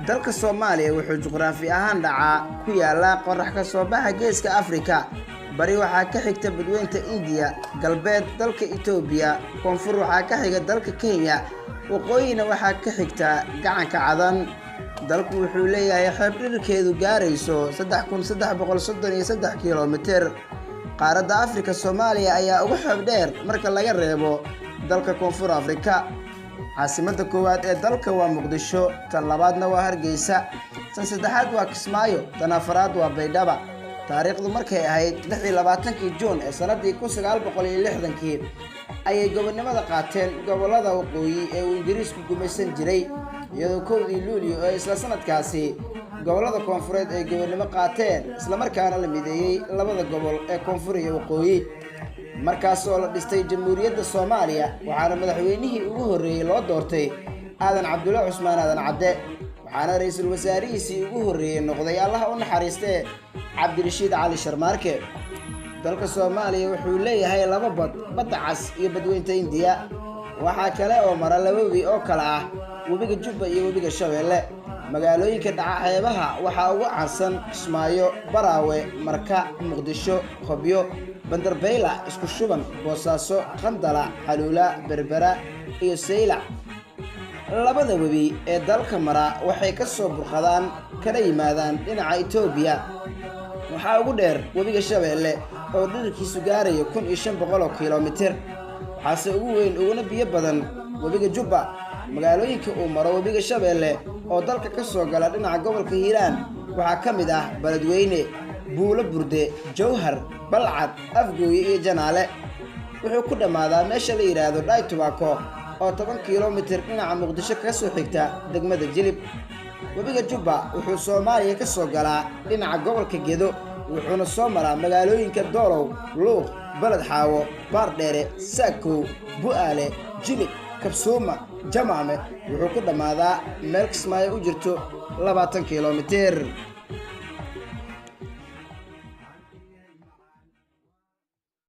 dalka Soomaaliya wuxuu juqraafi ahaan dhacaa ku yaala qorax ka soo baxa geeska Afrika. bari waxaa ka xigta badweynta India, galbeed dalka Itoobiya, koonfur waxaa ka xiga dalka Kenya, waqooyina waxaa ka xigta gacanka Cadan. dalku wuxuu leeyahay xeeb dhirkeedu gaarayso 3333 kiiloomitir. qaaradda Afrika Soomaaliya ayaa ugu xeeb dheer marka laga reebo dalka Koonfur Afrika. caasimada koowaad ee dalka waa Muqdisho, tan labaadna waa Hargeysa, tan saddexaad waa Kismaayo, tan afraad waa Baydhabo. taariikhdu markay ahayd 26 Juun ee sanadii 1960 ayay gobonimada qaateen gobolada waqooyi ee uu Ingiriisku gumaysan jiray, iyadoo 1 Luulyo ee isla sanadkaasi gobolada koonfureed ay gobonimo qaateen isla markaana la mideeyay labada gobol ee koonfur iyo waqooyi. markaas oo la dhistay Jamhuuriyadda Soomaaliya, waxaana madaxweynihii ugu horeeyay loo doortay Aadan Cabdulle Cusmaan Aadan Cadde, waxaana ra'iisul wasaarihiisii ugu horeeyay noqday Allah u naxariistay Cabdirashiid Cali Sharmaarke. dalka Soomaaliya wuxuu leeyahay laba bad, badda Cas iyo badweynta India. waxaa kale oo mara laba webi oo kala ah webiga Jubba iyo webiga Shabeelle. magaalooyinka dhaca xeebaha waxaa ugu caansan Kismaayo, Baraawe, Marka, Muqdisho, Qobyo, Bandarbayla, Isku Shuban, Boosaaso, Qandala, Xaluula, Berbera iyo Saylac. labada webi ee dalka mara waxay ka soo burqadaan kana yimaadaan dhinaca Itoobiya. waxaa ugu dheer webiga Shabeelle oo dhirkiisu gaarayo 1500 kiiloomitir. waxaase ugu weyn uguna biyo badan webiga Jubba. magaalooyinka uu maro webiga Shabeelle oo dalka ka soo gala dhinaca gobolka Hiiraan waxaa ka mid ah Beledweyne, Buulo Burde, Jowhar, Balcad, Afgooye iyo Janaale. wuxuu ku dhamaadaa meesha la yiraahdo Dhaytubaako oo 10 kiiloomitir dhinaca Muqdisho ka soo xigta degmada Jilib. webiga Jubba wuxuu Soomaaliya ka soo galaa dhinaca gobolka Gedo, wuxuuna soo maraa magaalooyinka Doolow, Luuq, Balad Xaawo, Baardheere, Saakow, Bu'aale, Jilib, Kabsuuma, Jamaame. wuxuu ku dhamaadaa meel Kismaayo u jirto 20 kiiloomitir.